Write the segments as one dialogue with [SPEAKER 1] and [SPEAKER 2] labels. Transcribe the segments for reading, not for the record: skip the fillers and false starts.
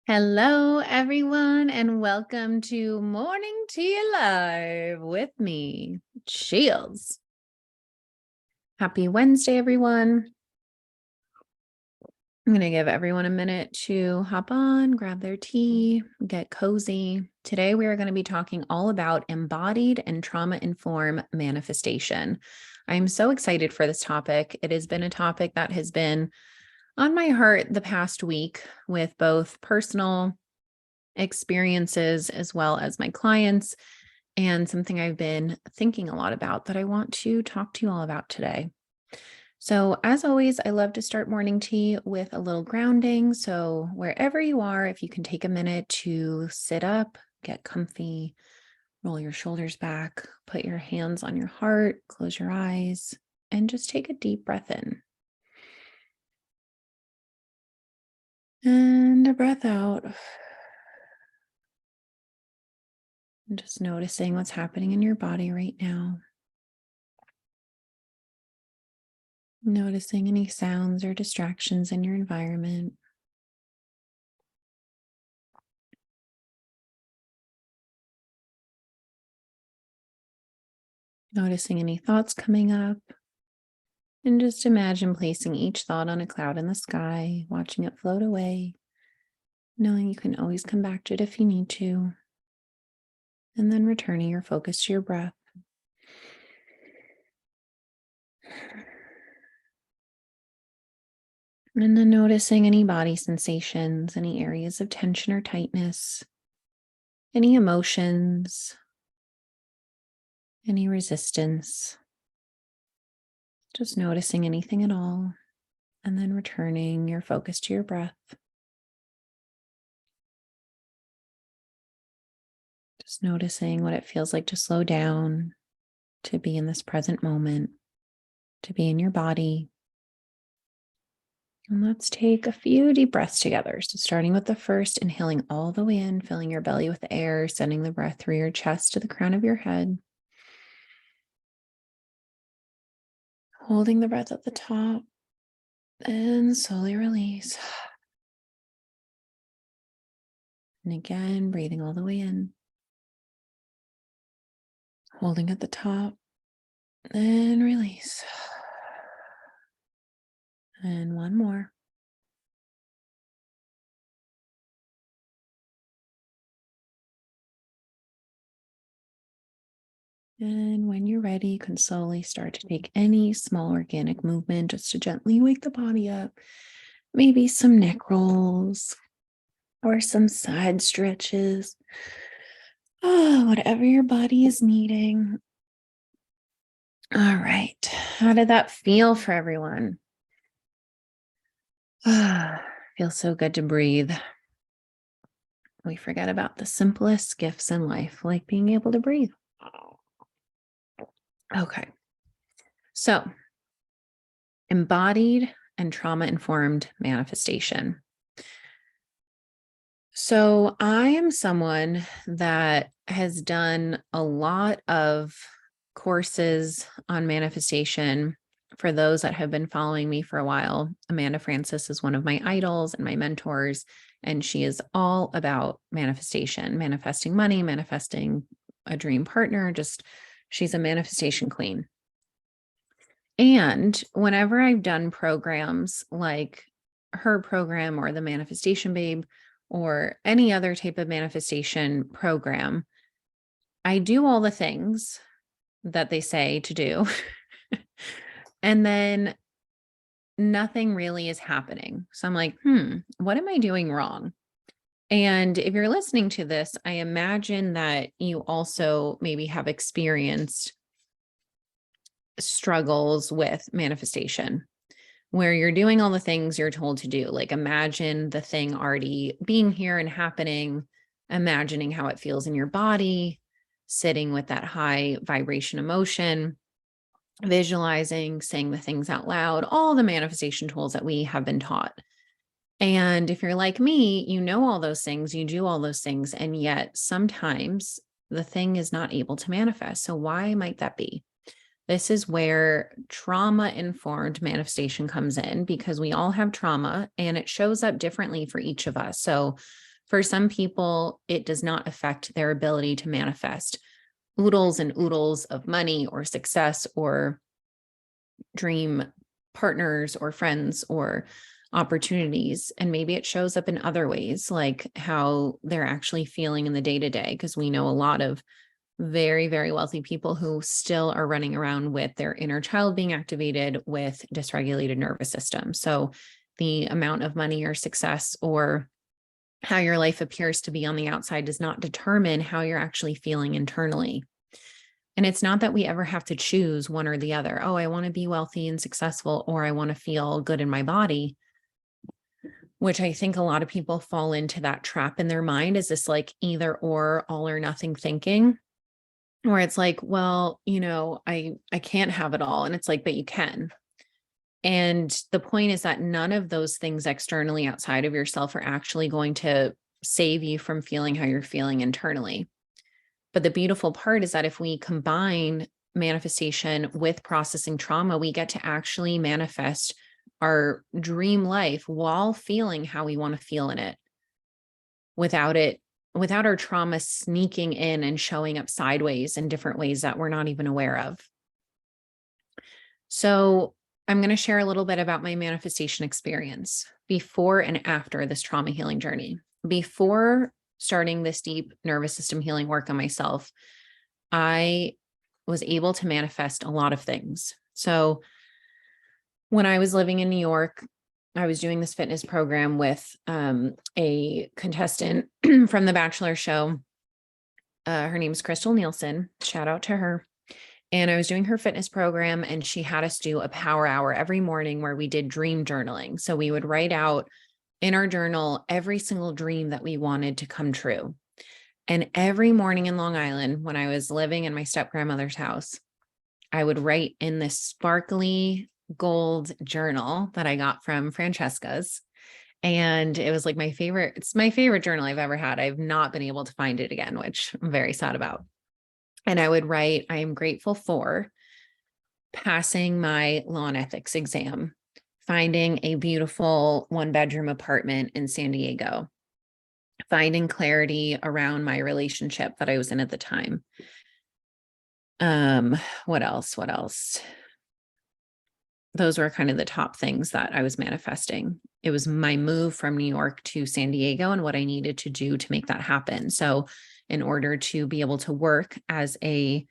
[SPEAKER 1] Hello, everyone, and welcome to Morning Tea Live with me, Shields. Happy Wednesday, everyone. I'm going to give everyone a minute to hop on, grab their tea, get cozy. Today, we are going to be talking all about embodied and trauma-informed manifestation. I'm so excited for this topic. It has been a topic that has been on my heart the past week with both personal experiences as well as my clients, and something I've been thinking a lot about that I want to talk to you all about today. So, as always, I love to start morning tea with a little grounding. So, wherever you are, if you can take a minute to sit up, get comfy, roll your shoulders back, put your hands on your heart, close your eyes, and just take a deep breath in. And a breath out. And just noticing what's happening in your body right now. Noticing any sounds or distractions in your environment. Noticing any thoughts coming up. And just imagine placing each thought on a cloud in the sky, watching it float away, knowing you can always come back to it if you need to. And then returning your focus to your breath. And then noticing any body sensations, any areas of tension or tightness, any emotions, any resistance. Just noticing anything at all, and then returning your focus to your breath. Just noticing what it feels like to slow down, to be in this present moment, to be in your body. And let's take a few deep breaths together. So starting with the first, inhaling all the way in, filling your belly with air, sending the breath through your chest to the crown of your head. Holding the breath at the top and slowly release. And again, breathing all the way in. Holding at the top and release. And one more. And when you're ready, you can slowly start to take any small organic movement just to gently wake the body up. Maybe some neck rolls or some side stretches. Oh, whatever your body is needing. All right. How did that feel for everyone? Feels so good to breathe. We forget about the simplest gifts in life, like being able to breathe. Okay. So, embodied and trauma-informed manifestation. So, I am someone that has done a lot of courses on manifestation. For those that have been following me for a while, Amanda Francis is one of my idols and my mentors, and she is all about manifestation, manifesting money, manifesting a dream partner. Just she's a manifestation queen. And whenever I've done programs like her program or the Manifestation Babe or any other type of manifestation program, I do all the things that they say to do. And then nothing really is happening. So I'm like, what am I doing wrong? And if you're listening to this, I imagine that you also maybe have experienced struggles with manifestation where you're doing all the things you're told to do. Like imagine the thing already being here and happening, imagining how it feels in your body, sitting with that high vibration emotion, visualizing, saying the things out loud, all the manifestation tools that we have been taught. And if you're like me, you know all those things, you do all those things, and yet sometimes the thing is not able to manifest. So why might that be? This is where trauma-informed manifestation comes in, because we all have trauma and it shows up differently for each of us. So For some people, it does not affect their ability to manifest oodles and oodles of money or success or dream partners or friends or opportunities. And maybe it shows up in other ways, like how they're actually feeling in the day to day, because we know a lot of very, very wealthy people who still are running around with their inner child being activated with dysregulated nervous system. So the amount of money or success or how your life appears to be on the outside does not determine how you're actually feeling internally. And it's not that we ever have to choose one or the other. Oh, I want to be wealthy and successful, or I want to feel good in my body, which I think a lot of people fall into that trap in their mind, is this like either or, all or nothing thinking, where it's like, well, I can't have it all. And it's like, but you can. And the point is that none of those things externally outside of yourself are actually going to save you from feeling how you're feeling internally. But the beautiful part is that if we combine manifestation with processing trauma, we get to actually manifest our dream life while feeling how we want to feel in it, without our trauma sneaking in and showing up sideways in different ways that we're not even aware of. So I'm going to share a little bit about my manifestation experience before and after this trauma healing journey. Before starting this deep nervous system healing work on myself, I was able to manifest a lot of things. So when I was living in New York, I was doing this fitness program with a contestant from The Bachelor show. Her name's Crystal Nielsen. Shout out to her. And I was doing her fitness program, and she had us do a power hour every morning where we did dream journaling. So we would write out in our journal every single dream that we wanted to come true. And every morning in Long Island, when I was living in my step-grandmother's house, I would write in this sparkly gold journal that I got from Francesca's. And it was like it's my favorite journal I've ever had. I've not been able to find it again, which I'm very sad about. And I would write, I am grateful for passing my law and ethics exam, finding a beautiful 1-bedroom apartment in San Diego, finding clarity around my relationship that I was in at the time. What else? Those were kind of the top things that I was manifesting. It was my move from New York to San Diego and what I needed to do to make that happen. So in order to be able to work as a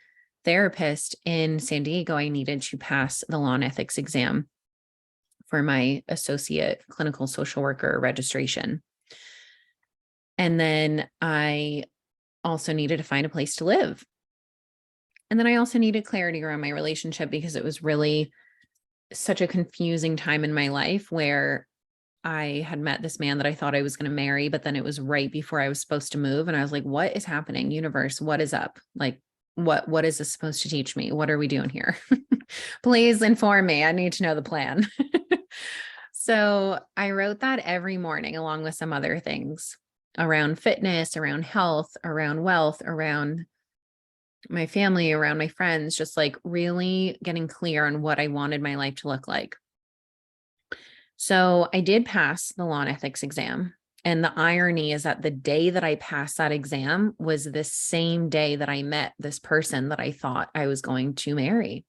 [SPEAKER 1] therapist in San Diego, I needed to pass the law and ethics exam for my associate clinical social worker registration. And then I also needed to find a place to live. And then I also needed clarity around my relationship, because it was really such a confusing time in my life where I had met this man that I thought I was going to marry, but then it was right before I was supposed to move. And I was like, what is happening? Universe, what is up? Like, what is this supposed to teach me? What are we doing here? Please inform me. I need to know the plan. So I wrote that every morning, along with some other things around fitness, around health, around wealth, around my family, around my friends, just like really getting clear on what I wanted my life to look like. So I did pass the law and ethics exam. And the irony is that the day that I passed that exam was the same day that I met this person that I thought I was going to marry.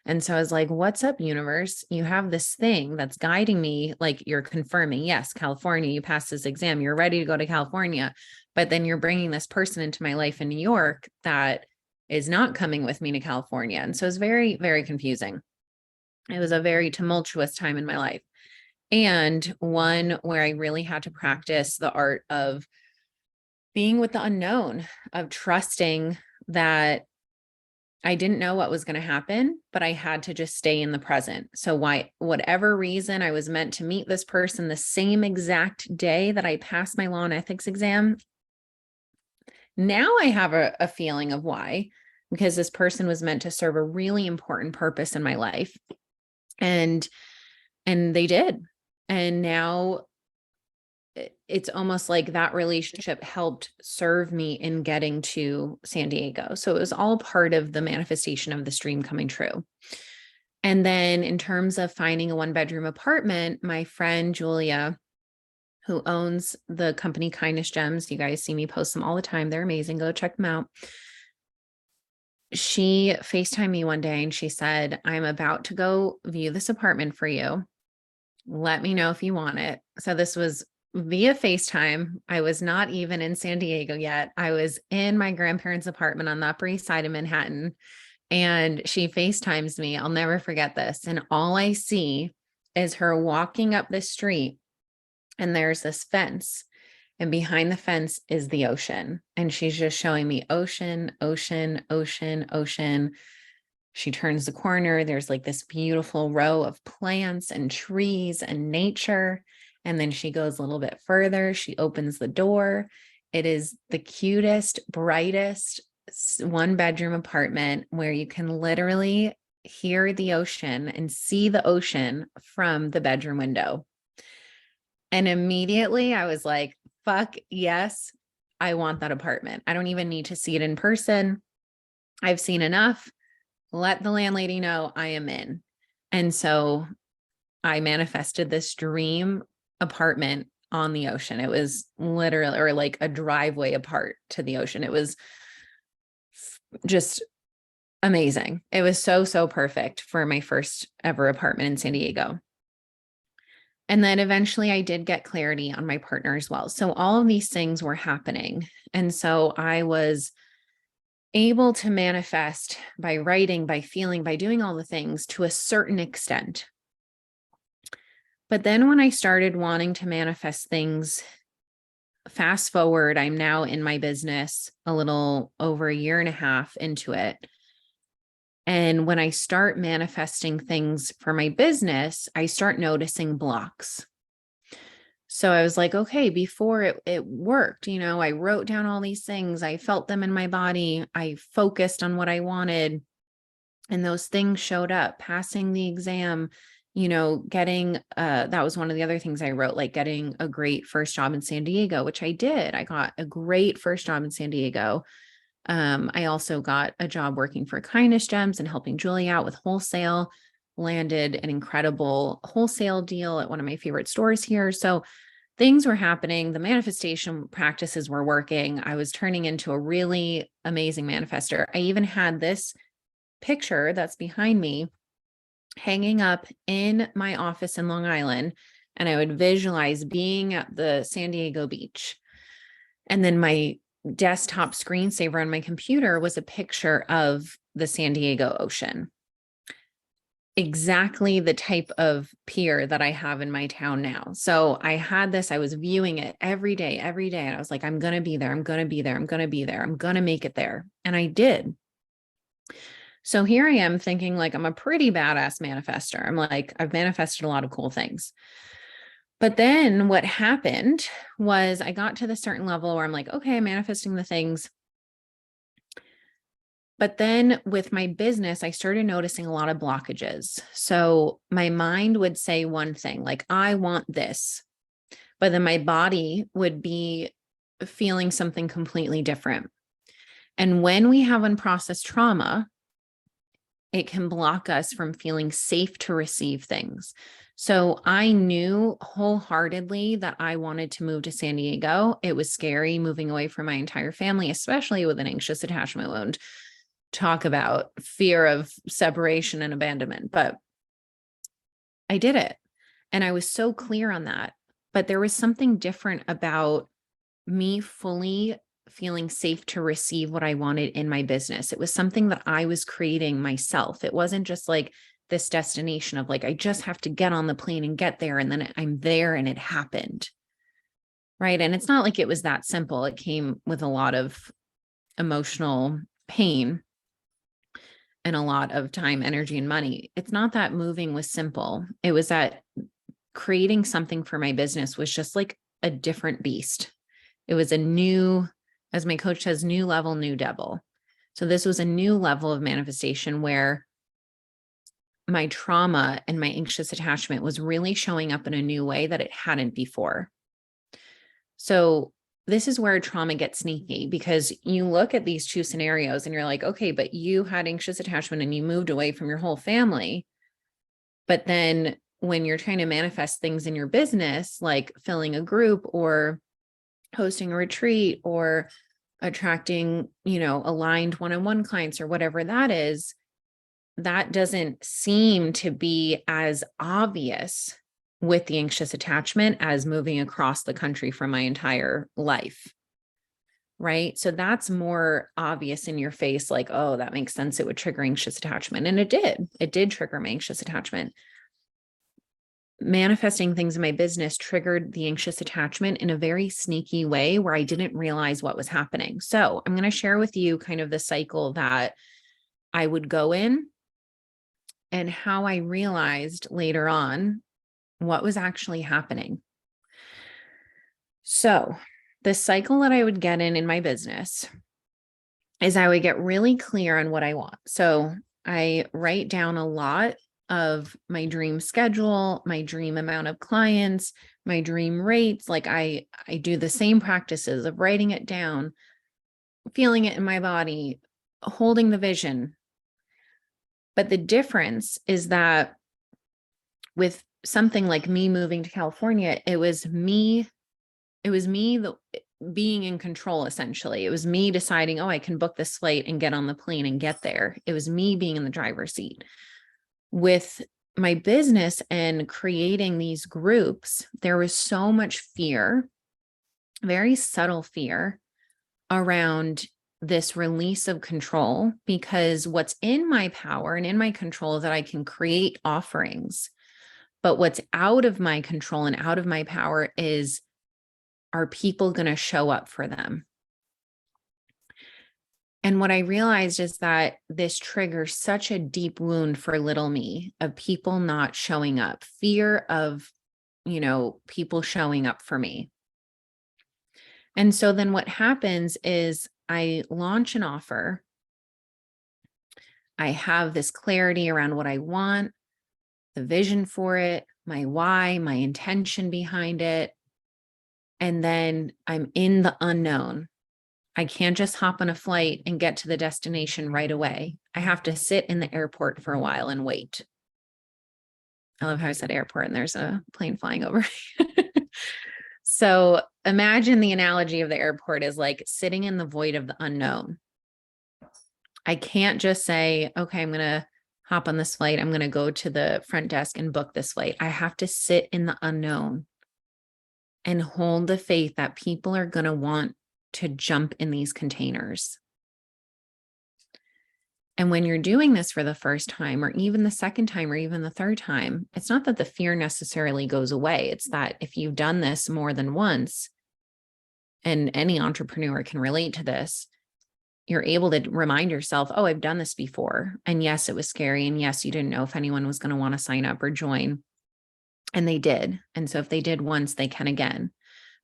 [SPEAKER 1] And so I was like, what's up, universe? You have this thing that's guiding me. Like, you're confirming, yes, California, you passed this exam, you're ready to go to California. But then you're bringing this person into my life in New York that is not coming with me to California. And so it's very, very confusing. It was a very tumultuous time in my life. And one where I really had to practice the art of being with the unknown, of trusting that I didn't know what was going to happen, but I had to just stay in the present. So whatever reason I was meant to meet this person the same exact day that I passed my law and ethics exam. Now I have a feeling of why, because this person was meant to serve a really important purpose in my life. And they did. And now it's almost like that relationship helped serve me in getting to San Diego. So it was all part of the manifestation of this dream coming true. And then in terms of finding a 1-bedroom apartment, my friend Julia who owns the company Kindness Gems. You guys see me post them all the time. They're amazing. Go check them out. She FaceTimed me one day and she said, I'm about to go view this apartment for you. Let me know if you want it. So this was via FaceTime. I was not even in San Diego yet. I was in my grandparents' apartment on the Upper East Side of Manhattan. And she FaceTimes me. I'll never forget this. And all I see is her walking up the street, and there's this fence. And behind the fence is the ocean. And she's just showing me ocean, ocean, ocean, ocean. She turns the corner. There's like this beautiful row of plants and trees and nature. And then she goes a little bit further. She opens the door. It is the cutest, brightest 1-bedroom apartment where you can literally hear the ocean and see the ocean from the bedroom window. And immediately I was like, fuck yes, I want that apartment. I don't even need to see it in person. I've seen enough. Let the landlady know I am in. And so I manifested this dream apartment on the ocean. It was literally, or like a driveway apart to the ocean. It was just amazing. It was so, so perfect for my first ever apartment in San Diego. And then eventually I did get clarity on my partner as well. So all of these things were happening. And so I was able to manifest by writing, by feeling, by doing all the things to a certain extent. But then when I started wanting to manifest things, fast forward, I'm now in my business a little over a year and a half into it. And when I start manifesting things for my business, I start noticing blocks. So I was like, okay, before it worked, I wrote down all these things. I felt them in my body. I focused on what I wanted. And those things showed up, passing the exam, getting, that was one of the other things I wrote, like getting a great first job in San Diego, which I did. I got a great first job in San Diego. I also got a job working for Kindness Gems and helping Julie out with wholesale, landed an incredible wholesale deal at one of my favorite stores here. So things were happening. The manifestation practices were working. I was turning into a really amazing manifester. I even had this picture that's behind me hanging up in my office in Long Island, and I would visualize being at the San Diego beach. And then my desktop screensaver on my computer was a picture of the San Diego ocean. Exactly the type of pier that I have in my town now. So I had this, I was viewing it every day. And I was like, I'm going to be there. I'm going to be there. I'm going to be there. I'm going to make it there. And I did. So here I am thinking like, I'm a pretty badass manifester. I'm like, I've manifested a lot of cool things. But then what happened was I got to the certain level where I'm like, okay, I'm manifesting the things. But then with my business, I started noticing a lot of blockages. So my mind would say one thing, like, I want this, but then my body would be feeling something completely different. And when we have unprocessed trauma, it can block us from feeling safe to receive things. So I knew wholeheartedly that I wanted to move to San Diego. It was scary moving away from my entire family, especially with an anxious attachment wound. Talk about fear of separation and abandonment, but I did it. And I was so clear on that. But there was something different about me fully feeling safe to receive what I wanted in my business. It was something that I was creating myself. It wasn't just like this destination of like, I just have to get on the plane and get there. And then I'm there and it happened. Right. And it's not like it was that simple. It came with a lot of emotional pain and a lot of time, energy, and money. It's not that moving was simple. It was that creating something for my business was just like a different beast. It was a new, as my coach says, new level, new devil. So this was a new level of manifestation where my trauma and my anxious attachment was really showing up in a new way that it hadn't before. So this is where trauma gets sneaky, because you look at these two scenarios and you're like, okay, but you had anxious attachment and you moved away from your whole family. But then when you're trying to manifest things in your business, like filling a group or hosting a retreat or attracting, aligned one-on-one clients or whatever that is, that doesn't seem to be as obvious with the anxious attachment as moving across the country for my entire life. Right. So that's more obvious in your face, like, oh, that makes sense. It would trigger anxious attachment. And it did trigger my anxious attachment. Manifesting things in my business triggered the anxious attachment in a very sneaky way where I didn't realize what was happening. So I'm going to share with you kind of the cycle that I would go in and how I realized later on what was actually happening. So the cycle that I would get in my business is I would get really clear on what I want. So I write down a lot of my dream schedule, my dream amount of clients, my dream rates. Like I do the same practices of writing it down, feeling it in my body, holding the vision. But the difference is that with something like me moving to California, it was me being in control, essentially. It was me deciding, oh, I can book this flight and get on the plane and get there. It was me being in the driver's seat. With my business and creating these groups, there was so much fear, very subtle fear around this release of control, because what's in my power and in my control is that I can create offerings. But what's out of my control and out of my power is, are people going to show up for them? And what I realized is that this triggers such a deep wound for little me of people not showing up, fear of, people showing up for me. And so then what happens is I launch an offer. I have this clarity around what I want, the vision for it, my why, my intention behind it. And then I'm in the unknown. I can't just hop on a flight and get to the destination right away. I have to sit in the airport for a while and wait. I love how I said airport and there's a plane flying over. So imagine the analogy of the airport is like sitting in the void of the unknown. I can't just say, okay, I'm going to hop on this flight. I'm going to go to the front desk and book this flight. I have to sit in the unknown and hold the faith that people are going to want to jump in these containers. And when you're doing this for the first time, or even the second time, or even the third time, it's not that the fear necessarily goes away. It's that if you've done this more than once, and any entrepreneur can relate to this, you're able to remind yourself, oh, I've done this before. And yes, it was scary. And yes, you didn't know if anyone was going to want to sign up or join. And they did. And so if they did once, they can again.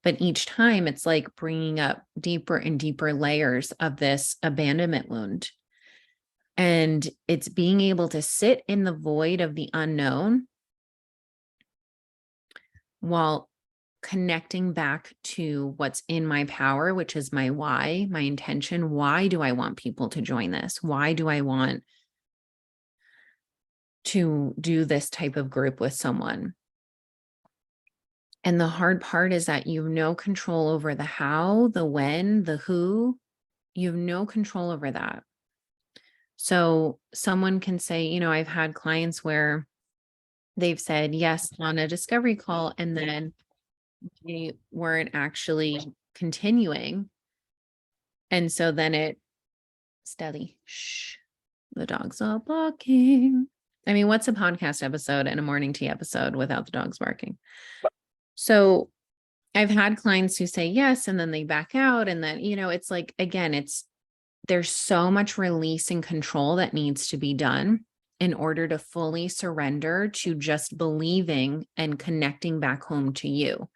[SPEAKER 1] But each time it's like bringing up deeper and deeper layers of this abandonment wound. And it's being able to sit in the void of the unknown while connecting back to what's in my power, which is my why, my intention. Why do I want people to join this? Why do I want to do this type of group with someone? And the hard part is that you have no control over the how, the when, the who. You have no control over that. So someone can say, I've had clients where they've said yes on a discovery call, and then they weren't actually continuing. And so then steady, shh, the dog's all barking. I mean, what's a podcast episode and a morning tea episode without the dogs barking? So I've had clients who say yes, and then they back out. And then, it's like, again, there's so much release and control that needs to be done in order to fully surrender to just believing and connecting back home to you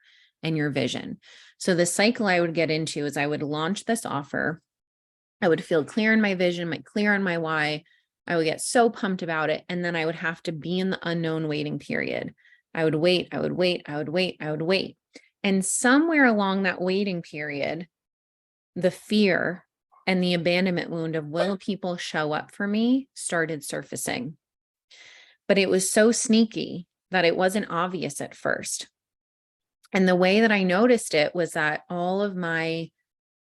[SPEAKER 1] and your vision. So the cycle I would get into is I would launch this offer. I would feel clear in my vision, clear on my why. I would get so pumped about it. And then I would have to be in the unknown waiting period. I would wait. And somewhere along that waiting period, the fear and the abandonment wound of will people show up for me started surfacing. But it was so sneaky that it wasn't obvious at first. And the way that I noticed it was that all of my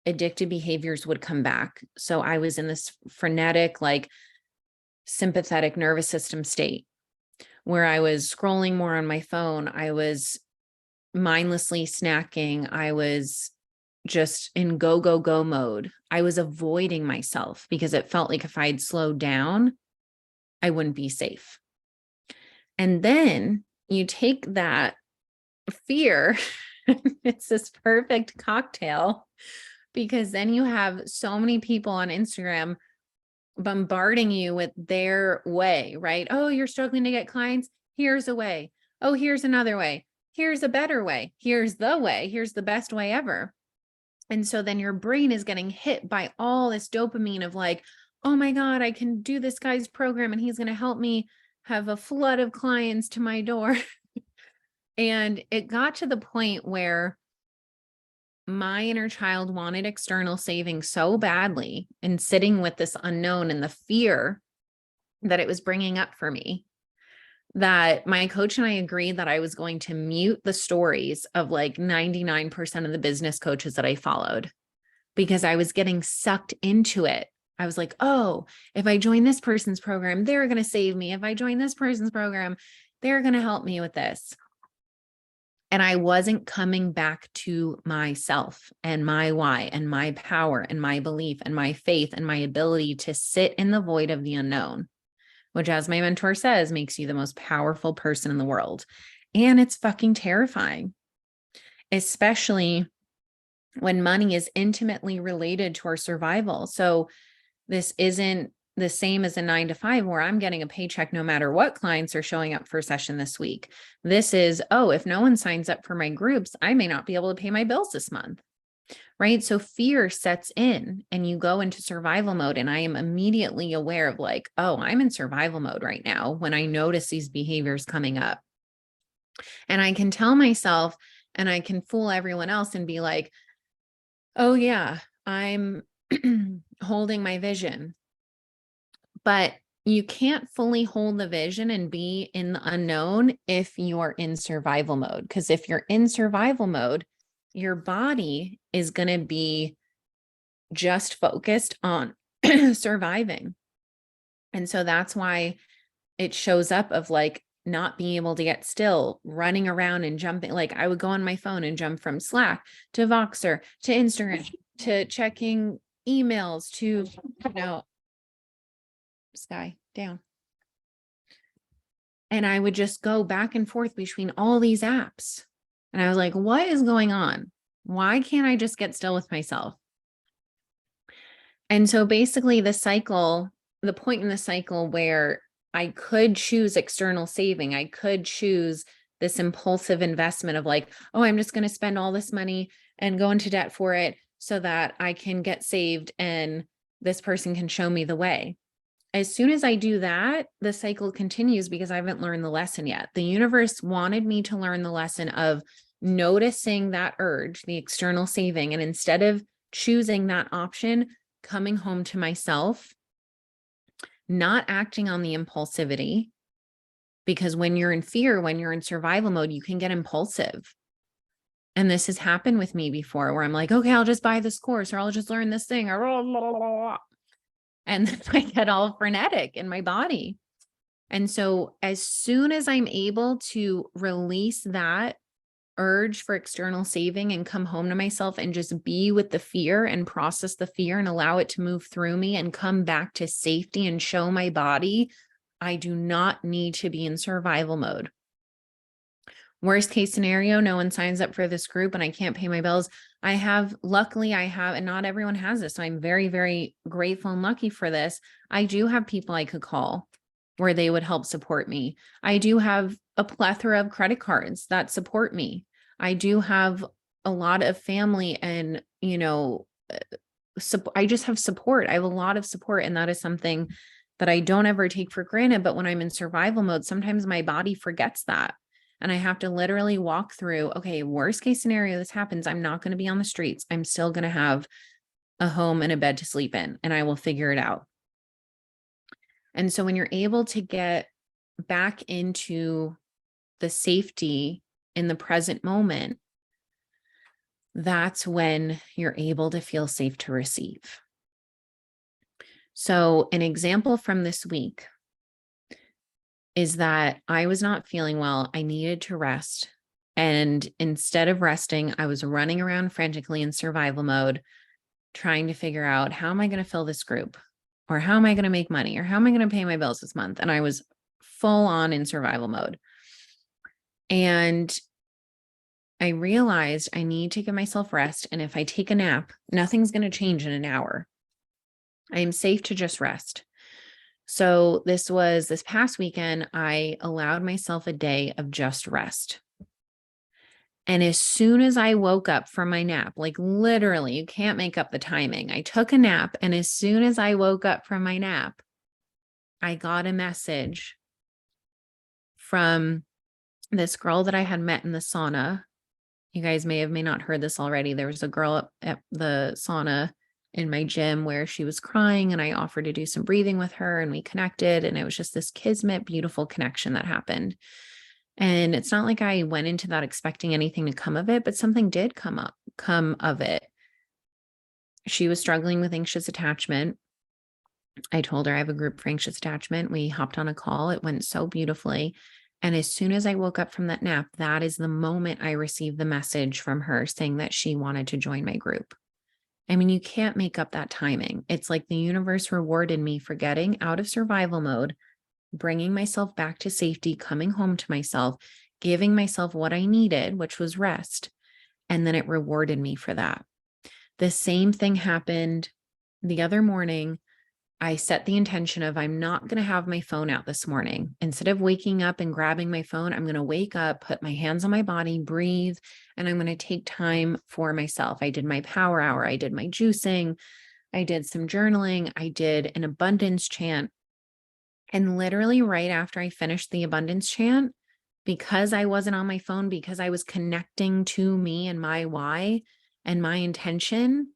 [SPEAKER 1] addictive behaviors would come back. So I was in this frenetic, like sympathetic nervous system state where I was scrolling more on my phone. I was mindlessly snacking. I was just in go, go, go mode. I was avoiding myself because it felt like if I'd slowed down, I wouldn't be safe. And then you take that fear, it's this perfect cocktail, because then you have so many people on Instagram bombarding you with their way, right? Oh, you're struggling to get clients. Here's a way. Oh, here's another way. Here's a better way. Here's the way. Here's the best way ever. And so then your brain is getting hit by all this dopamine of like, oh my God, I can do this guy's program and he's going to help me have a flood of clients to my door. And it got to the point where my inner child wanted external saving so badly, and sitting with this unknown and the fear that it was bringing up for me, that my coach and I agreed that I was going to mute the stories of like 99% of the business coaches that I followed, because I was getting sucked into it. I was like, oh, if I join this person's program, they're going to save me. If I join this person's program, they're going to help me with this. And I wasn't coming back to myself and my why and my power and my belief and my faith and my ability to sit in the void of the unknown, which, as my mentor says, makes you the most powerful person in the world. And it's fucking terrifying, especially when money is intimately related to our survival. So this isn't the same as a 9-to-5 where I'm getting a paycheck no matter what clients are showing up for a session this week. This is, oh, if no one signs up for my groups, I may not be able to pay my bills this month, right? So fear sets in and you go into survival mode. And I am immediately aware of like, oh, I'm in survival mode right now when I notice these behaviors coming up. And I can tell myself and I can fool everyone else and be like, oh yeah, I'm holding my vision. But you can't fully hold the vision and be in the unknown if you're in survival mode. Because if you're in survival mode, your body is going to be just focused on surviving. And so that's why it shows up of like not being able to get still, running around and jumping. Like I would go on my phone and jump from Slack to Voxer to Instagram to checking emails to, Sky down. And I would just go back and forth between all these apps. And I was like, what is going on? Why can't I just get still with myself? And so basically the point in the cycle where I could choose external saving, I could choose this impulsive investment of like, oh, I'm just going to spend all this money and go into debt for it so that I can get saved and this person can show me the way. As soon as I do that, the cycle continues because I haven't learned the lesson yet. The universe wanted me to learn the lesson of noticing that urge, the external saving, and instead of choosing that option, coming home to myself, not acting on the impulsivity, because when you're in fear, when you're in survival mode, you can get impulsive. And this has happened with me before where I'm like, okay, I'll just buy this course or I'll just learn this thing or blah, blah, blah, blah. And then I get all frenetic in my body. And so as soon as I'm able to release that urge for external saving and come home to myself and just be with the fear and process the fear and allow it to move through me and come back to safety and show my body, I do not need to be in survival mode. Worst case scenario, no one signs up for this group and I can't pay my bills. Luckily I have, and not everyone has this. So I'm very, very grateful and lucky for this. I do have people I could call where they would help support me. I do have a plethora of credit cards that support me. I do have a lot of family and, I just have support. I have a lot of support. And that is something that I don't ever take for granted. But when I'm in survival mode, sometimes my body forgets that. And I have to literally walk through, okay, worst case scenario, this happens. I'm not going to be on the streets. I'm still going to have a home and a bed to sleep in, and I will figure it out. And so when you're able to get back into the safety in the present moment, that's when you're able to feel safe to receive. So, an example from this week is that I was not feeling well. I needed to rest. And instead of resting, I was running around frantically in survival mode, trying to figure out, how am I going to fill this group? Or how am I going to make money? Or how am I going to pay my bills this month? And I was full on in survival mode. And I realized I need to give myself rest. And if I take a nap, nothing's going to change in an hour. I am safe to just rest. So this past weekend, I allowed myself a day of just rest. And as soon as I woke up from my nap, like literally, you can't make up the timing. I took a nap, and as soon as I woke up from my nap, I got a message from this girl that I had met in the sauna. You guys may not heard this already. There was a girl at the sauna in my gym where she was crying, and I offered to do some breathing with her, and we connected, and it was just this kismet, beautiful connection that happened. And it's not like I went into that expecting anything to come of it, but something did come of it. She was struggling with anxious attachment. I told her I have a group for anxious attachment. We hopped on a call. It went so beautifully. And as soon as I woke up from that nap, that is the moment I received the message from her saying that she wanted to join my group. I mean, you can't make up that timing. It's like the universe rewarded me for getting out of survival mode, bringing myself back to safety, coming home to myself, giving myself what I needed, which was rest. And then it rewarded me for that. The same thing happened the other morning. I set the intention of, I'm not going to have my phone out this morning. Instead of waking up and grabbing my phone, I'm going to wake up, put my hands on my body, breathe, and I'm going to take time for myself. I did my power hour. I did my juicing. I did some journaling. I did an abundance chant. And literally right after I finished the abundance chant, because I wasn't on my phone, because I was connecting to me and my why and my intention,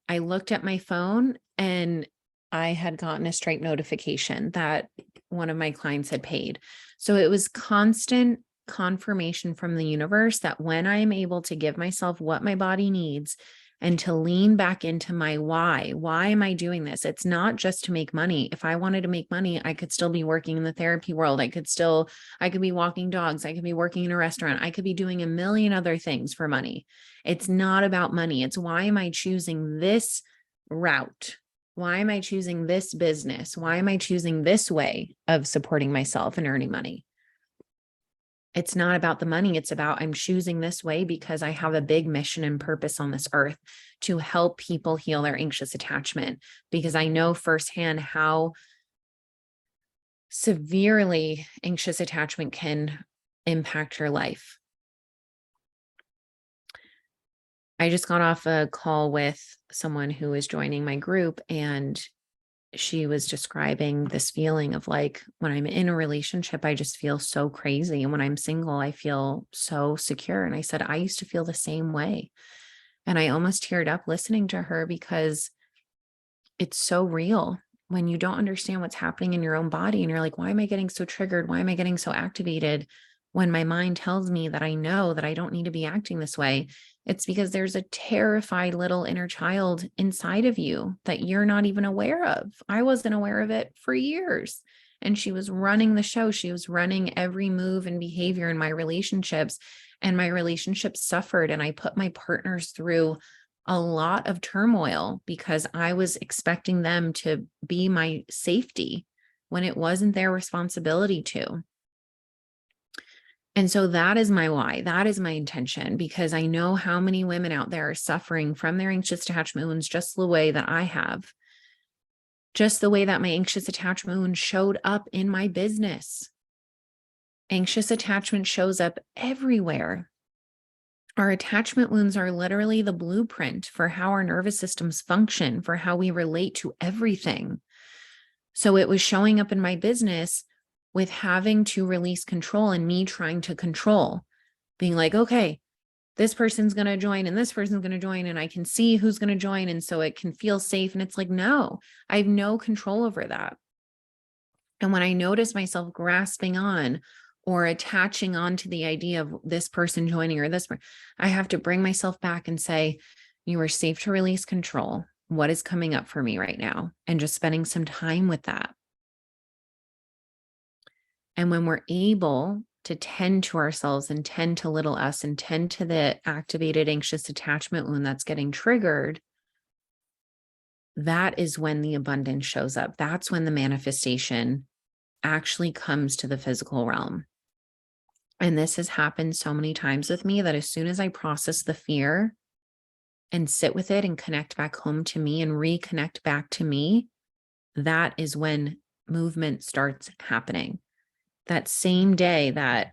[SPEAKER 1] I looked at my phone and I had gotten a Stripe notification that one of my clients had paid. So it was constant confirmation from the universe that when I'm able to give myself what my body needs and to lean back into my why am I doing this? It's not just to make money. If I wanted to make money, I could still be working in the therapy world. I could be walking dogs. I could be working in a restaurant. I could be doing a million other things for money. It's not about money. It's, why am I choosing this route? Why am I choosing this business? Why am I choosing this way of supporting myself and earning money? It's not about the money. It's about, I'm choosing this way because I have a big mission and purpose on this earth to help people heal their anxious attachment, because I know firsthand how severely anxious attachment can impact your life. I just got off a call with someone who is joining my group, and she was describing this feeling of like, when I'm in a relationship, I just feel so crazy. And when I'm single, I feel so secure. And I said, I used to feel the same way. And I almost teared up listening to her, because it's so real when you don't understand what's happening in your own body. And you're like, why am I getting so triggered? Why am I getting so activated? When my mind tells me that I know that I don't need to be acting this way, it's because there's a terrified little inner child inside of you that you're not even aware of. I wasn't aware of it for years. And she was running the show. She was running every move and behavior in my relationships, and my relationships suffered. And I put my partners through a lot of turmoil because I was expecting them to be my safety when it wasn't their responsibility to. And so that is my why. That is my intention, because I know how many women out there are suffering from their anxious attachment wounds just the way that I have, just the way that my anxious attachment wound showed up in my business. Anxious attachment shows up everywhere. Our attachment wounds are literally the blueprint for how our nervous systems function, for how we relate to everything. So it was showing up in my business with having to release control and me trying to control, being like, okay, this person's going to join and this person's going to join, and I can see who's going to join. And so it can feel safe. And it's like, no, I have no control over that. And when I notice myself grasping on or attaching on to the idea of this person joining or this. I have to bring myself back and say, you are safe to release control. What is coming up for me right now? And just spending some time with that. And when we're able to tend to ourselves and tend to little us and tend to the activated anxious attachment wound that's getting triggered, that is when the abundance shows up. That's when the manifestation actually comes to the physical realm. And this has happened so many times with me that as soon as I process the fear and sit with it and connect back home to me and reconnect back to me, that is when movement starts happening. That same day that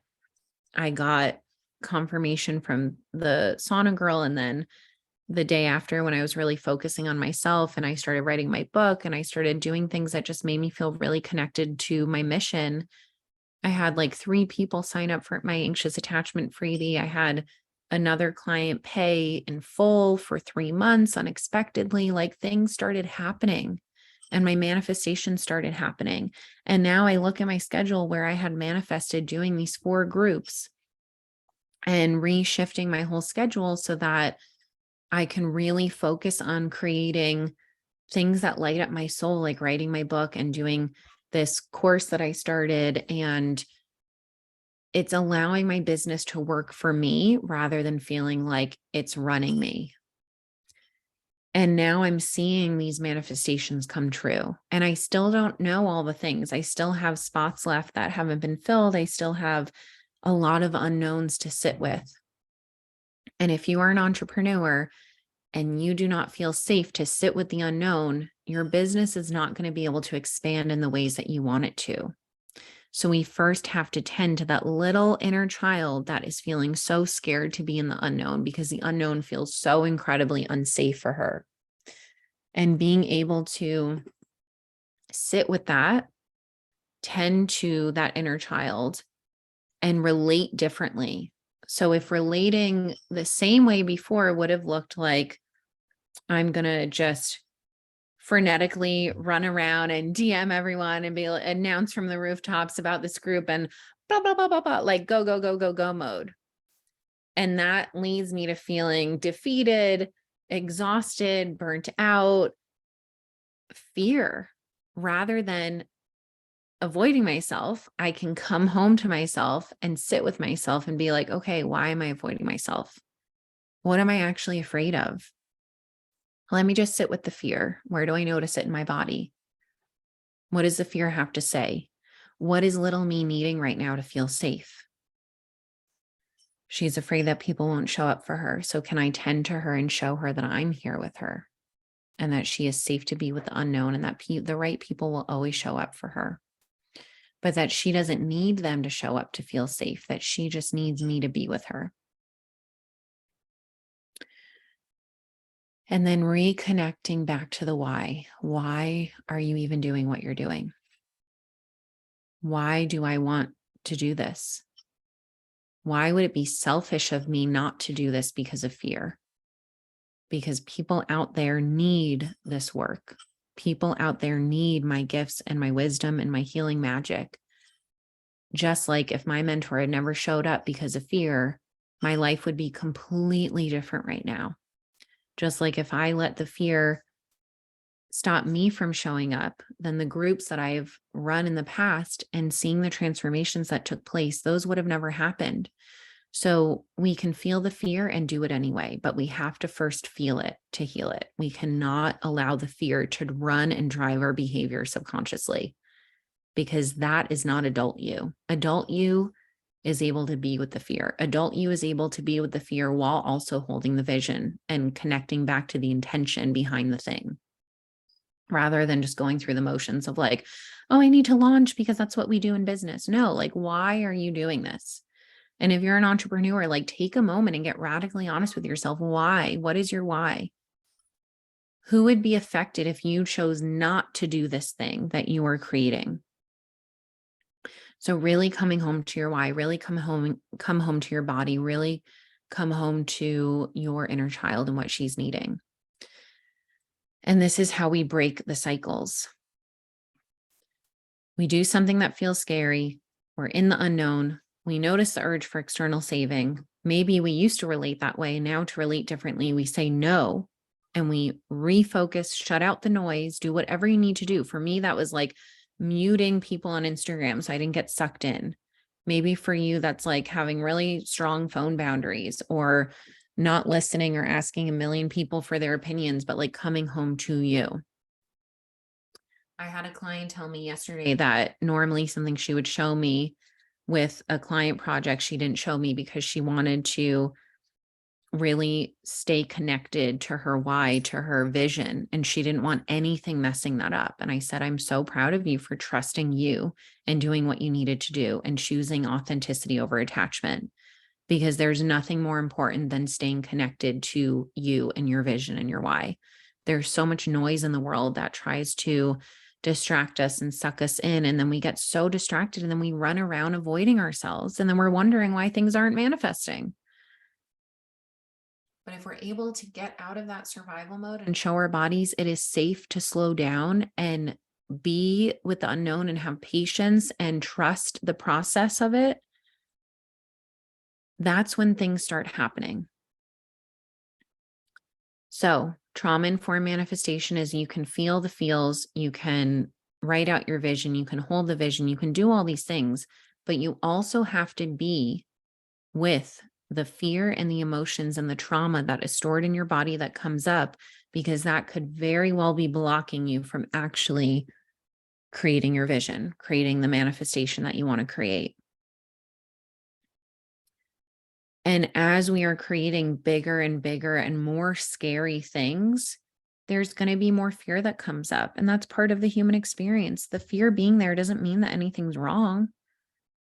[SPEAKER 1] I got confirmation from the sauna girl, and then the day after when I was really focusing on myself and I started writing my book and I started doing things that just made me feel really connected to my mission, I had like 3 people sign up for my anxious attachment freebie. I had another client pay in full for 3 months unexpectedly. Like things started happening and my manifestation started happening. And now I look at my schedule where I had manifested doing these 4 groups and reshifting my whole schedule so that I can really focus on creating things that light up my soul, like writing my book and doing this course that I started. And it's allowing my business to work for me rather than feeling like it's running me. And now I'm seeing these manifestations come true. And I still don't know all the things. I still have spots left that haven't been filled. I still have a lot of unknowns to sit with. And if you are an entrepreneur and you do not feel safe to sit with the unknown, your business is not going to be able to expand in the ways that you want it to. So we first have to tend to that little inner child that is feeling so scared to be in the unknown because the unknown feels so incredibly unsafe for her. And being able to sit with that, tend to that inner child, and relate differently. So if relating the same way before would have looked like, I'm going to just frenetically run around and DM everyone and announce from the rooftops about this group and blah, blah, blah, blah, blah, like go, go, go, go, go mode. And that leads me to feeling defeated, exhausted, burnt out, fear. Rather than avoiding myself, I can come home to myself and sit with myself and be like, okay, why am I avoiding myself? What am I actually afraid of? Let me just sit with the fear. Where do I notice it in my body? What does the fear have to say? What is little me needing right now to feel safe? She's afraid that people won't show up for her. So can I tend to her and show her that I'm here with her and that she is safe to be with the unknown and that the right people will always show up for her, but that she doesn't need them to show up to feel safe, that she just needs me to be with her. And then reconnecting back to the why. Why are you even doing what you're doing? Why do I want to do this? Why would it be selfish of me not to do this because of fear? Because people out there need this work. People out there need my gifts and my wisdom and my healing magic. Just like if my mentor had never showed up because of fear, my life would be completely different right now. Just like if I let the fear stop me from showing up, then the groups that I've run in the past and seeing the transformations that took place, those would have never happened. So we can feel the fear and do it anyway, but we have to first feel it to heal it. We cannot allow the fear to run and drive our behavior subconsciously, because that is not adult you. Adult you is able to be with the fear. Adult you is able to be with the fear while also holding the vision and connecting back to the intention behind the thing, rather than just going through the motions of like, oh, I need to launch because that's what we do in business. No, like, why are you doing this? And if you're an entrepreneur, like take a moment and get radically honest with yourself. Why? What is your why? Who would be affected if you chose not to do this thing that you are creating? So really coming home to your why, really come home to your body, really come home to your inner child and what she's needing. And this is how we break the cycles. We do something that feels scary. We're in the unknown. We notice the urge for external saving. Maybe we used to relate that way. Now, to relate differently, we say no and we refocus, shut out the noise, do whatever you need to do. For me, that was like muting people on Instagram so I didn't get sucked in. Maybe for you, that's like having really strong phone boundaries, or not listening or asking a million people for their opinions, but like coming home to you. I had a client tell me yesterday that normally something she would show me with a client project, she didn't show me because she wanted to really stay connected to her why, to her vision, and she didn't want anything messing that up. And I said, I'm so proud of you for trusting you and doing what you needed to do and choosing authenticity over attachment, because there's nothing more important than staying connected to you and your vision and your why. There's so much noise in the world that tries to distract us and suck us in. And then we get so distracted and then we run around avoiding ourselves. And then we're wondering why things aren't manifesting. But if we're able to get out of that survival mode and show our bodies it is safe to slow down and be with the unknown and have patience and trust the process of it, that's when things start happening. So trauma-informed manifestation is you can feel the feels, you can write out your vision, you can hold the vision, you can do all these things, but you also have to be with the fear and the emotions and the trauma that is stored in your body that comes up, because that could very well be blocking you from actually creating your vision, creating the manifestation that you want to create. And as we are creating bigger and bigger and more scary things, there's going to be more fear that comes up. And that's part of the human experience. The fear being there doesn't mean that anything's wrong.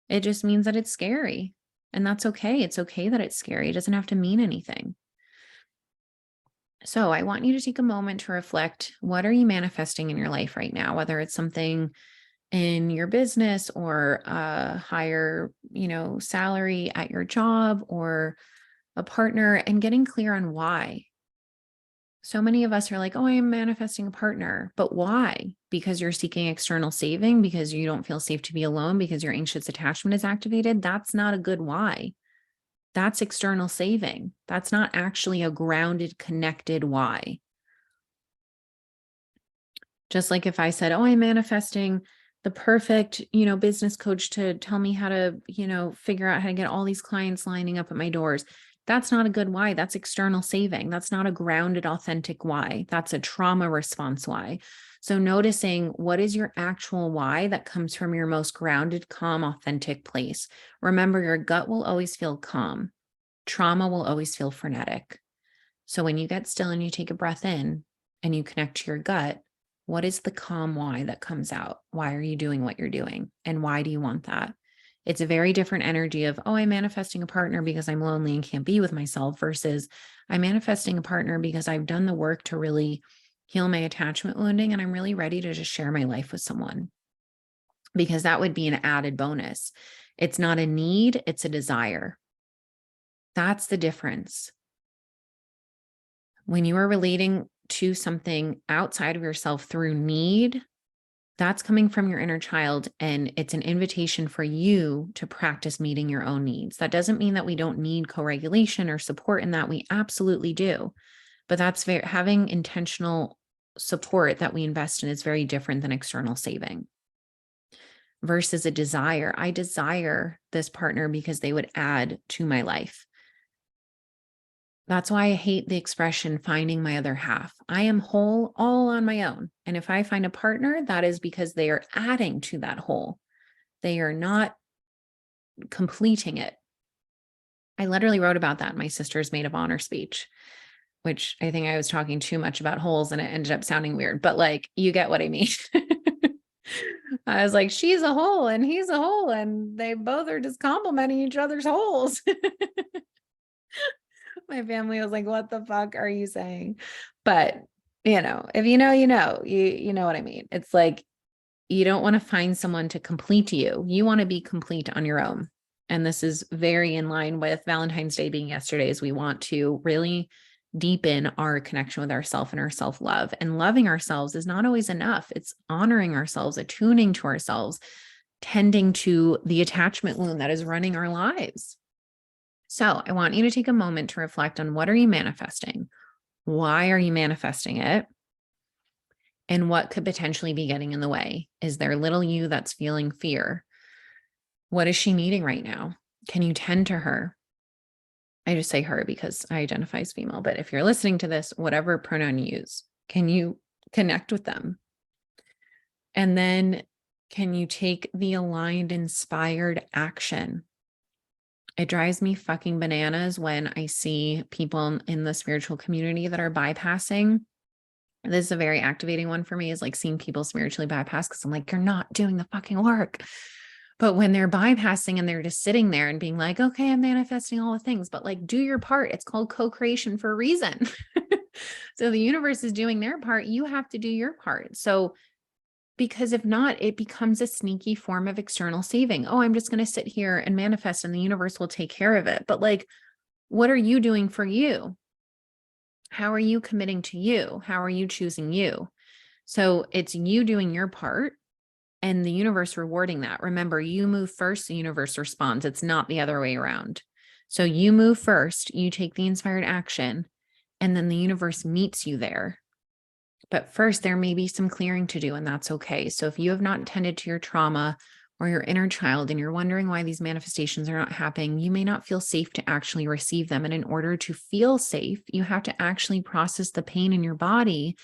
[SPEAKER 1] It just means that it's scary. And that's okay. It's okay that it's scary. It doesn't have to mean anything. So I want you to take a moment to reflect, what are you manifesting in your life right now? Whether it's something in your business or a higher, salary at your job or a partner, and getting clear on why. So many of us are like, oh, I am manifesting a partner, but why? Because you're seeking external saving, because you don't feel safe to be alone, because your anxious attachment is activated. That's not a good why. That's external saving. That's not actually a grounded, connected why. Just like if I said, oh, I'm manifesting the perfect, business coach to tell me how to, figure out how to get all these clients lining up at my doors. That's not a good why. That's external saving. That's not a grounded, authentic why. That's a trauma response why. So noticing what is your actual why that comes from your most grounded, calm, authentic place. Remember, your gut will always feel calm. Trauma will always feel frenetic. So when you get still and you take a breath in and you connect to your gut, what is the calm why that comes out? Why are you doing what you're doing? And why do you want that? It's a very different energy of, oh, I'm manifesting a partner because I'm lonely and can't be with myself, versus I'm manifesting a partner because I've done the work to really heal my attachment wounding and I'm really ready to just share my life with someone, because that would be an added bonus. It's not a need, it's a desire. That's the difference. When you are relating to something outside of yourself through need, that's coming from your inner child, and it's an invitation for you to practice meeting your own needs. That doesn't mean that we don't need co-regulation or support in that. We absolutely do. But that's having intentional support that we invest in is very different than external saving. Versus a desire. I desire this partner because they would add to my life. That's why I hate the expression finding my other half. I am whole all on my own. And if I find a partner, that is because they are adding to that whole. They are not completing it. I literally wrote about that in my sister's maid of honor speech, which I think I was talking too much about holes and it ended up sounding weird, but like, you get what I mean. I was like, she's a hole and he's a hole and they both are just complimenting each other's holes. My family was like, what the fuck are you saying? But, if you know, you know what I mean? It's like, you don't want to find someone to complete you. You want to be complete on your own. And this is very in line with Valentine's Day being yesterday, is we want to really deepen our connection with ourselves and our self-love. And loving ourselves is not always enough. It's honoring ourselves, attuning to ourselves, tending to the attachment wound that is running our lives. So I want you to take a moment to reflect on, what are you manifesting? Why are you manifesting it? And what could potentially be getting in the way? Is there little you that's feeling fear? What is she needing right now? Can you tend to her? I just say her because I identify as female, but if you're listening to this, whatever pronoun you use, can you connect with them? And then can you take the aligned, inspired action? It drives me fucking bananas when I see people in the spiritual community that are bypassing. This is a very activating one for me, is like seeing people spiritually bypass, because I'm like, you're not doing the fucking work. But when they're bypassing and they're just sitting there and being like, okay, I'm manifesting all the things, but like, do your part. It's called co-creation for a reason. So the universe is doing their part. You have to do your part. So, because if not, it becomes a sneaky form of external saving. Oh, I'm just going to sit here and manifest and the universe will take care of it. But like, what are you doing for you? How are you committing to you? How are you choosing you? So it's you doing your part and the universe rewarding that. Remember, you move first, the universe responds. It's not the other way around. So you move first, you take the inspired action, and then the universe meets you there. But first, there may be some clearing to do, and that's okay. So if you have not tended to your trauma or your inner child and you're wondering why these manifestations are not happening, you may not feel safe to actually receive them. And in order to feel safe, you have to actually process the pain in your body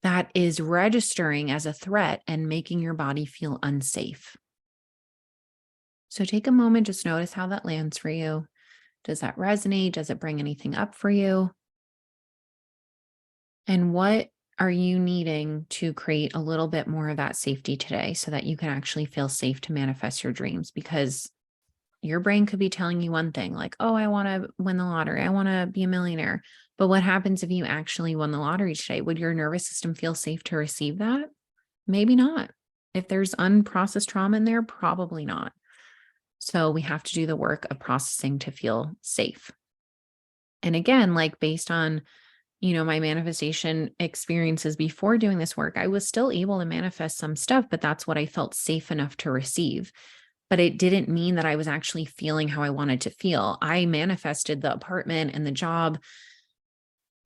[SPEAKER 1] that is registering as a threat and making your body feel unsafe. So take a moment, just notice how that lands for you. Does that resonate? Does it bring anything up for you? And what are you needing to create a little bit more of that safety today so that you can actually feel safe to manifest your dreams? Because your brain could be telling you one thing, like, oh, I want to win the lottery. I want to be a millionaire. But what happens if you actually won the lottery today? Would your nervous system feel safe to receive that? Maybe not. If there's unprocessed trauma in there, probably not. So we have to do the work of processing to feel safe. And again, like based on, my manifestation experiences before doing this work, I was still able to manifest some stuff, but that's what I felt safe enough to receive. But it didn't mean that I was actually feeling how I wanted to feel. I manifested the apartment and the job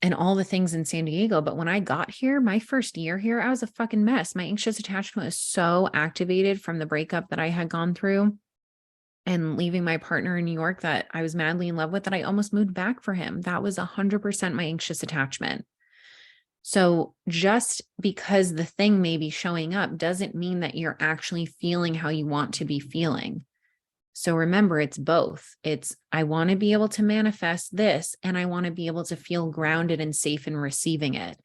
[SPEAKER 1] and all the things in San Diego. But when I got here, my first year here, I was a fucking mess. My anxious attachment was so activated from the breakup that I had gone through and leaving my partner in New York that I was madly in love with, that I almost moved back for him. That was 100% my anxious attachment. So just because the thing may be showing up doesn't mean that you're actually feeling how you want to be feeling. So remember, it's both. It's, I want to be able to manifest this, and I want to be able to feel grounded and safe in receiving it.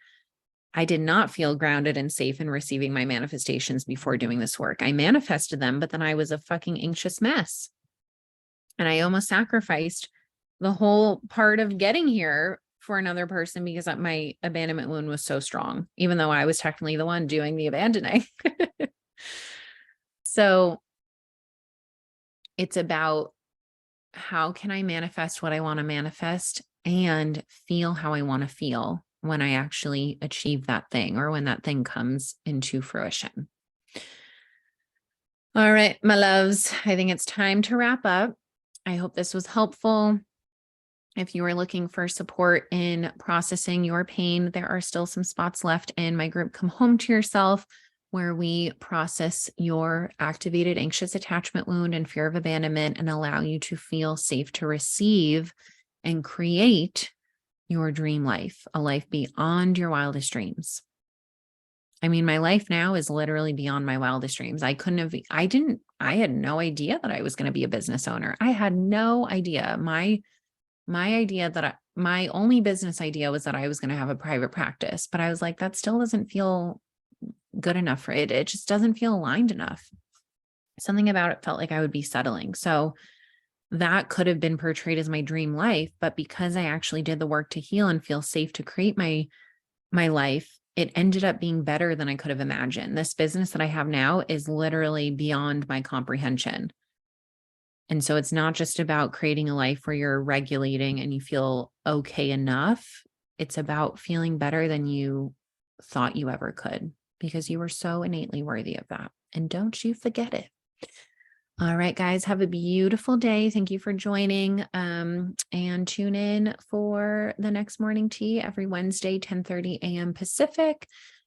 [SPEAKER 1] I did not feel grounded and safe in receiving my manifestations before doing this work. I manifested them, but then I was a fucking anxious mess. And I almost sacrificed the whole part of getting here for another person because my abandonment wound was so strong, even though I was technically the one doing the abandoning. So it's about, how can I manifest what I want to manifest and feel how I want to feel when I actually achieve that thing or when that thing comes into fruition. All right, my loves, I think it's time to wrap up. I hope this was helpful. If you are looking for support in processing your pain, there are still some spots left in my group, Come Home to Yourself, where we process your activated anxious attachment wound and fear of abandonment and allow you to feel safe to receive and create your dream life, a life beyond your wildest dreams. I mean, my life now is literally beyond my wildest dreams. I had no idea that I was going to be a business owner. I had no idea. My idea my only business idea was that I was going to have a private practice, but I was like, that still doesn't feel good enough for it. It just doesn't feel aligned enough. Something about it felt like I would be settling. So that could have been portrayed as my dream life, but because I actually did the work to heal and feel safe to create my life, it ended up being better than I could have imagined. This business that I have now is literally beyond my comprehension. And so it's not just about creating a life where you're regulating and you feel okay enough. It's about feeling better than you thought you ever could, because you were so innately worthy of that. And don't you forget it. All right, guys, have a beautiful day. Thank you for joining. And tune in for the next morning tea every Wednesday, 10:30 a.m. Pacific.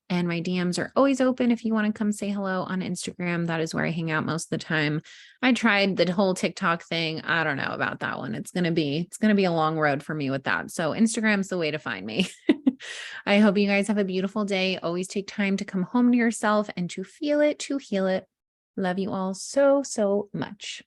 [SPEAKER 1] And my DMs are always open if you want to come say hello on Instagram. That is where I hang out most of the time. I tried the whole TikTok thing. I don't know about that one. It's gonna be a long road for me with that. So Instagram's the way to find me. I hope you guys have a beautiful day. Always take time to come home to yourself and to feel it, to heal it. Love you all so, so much.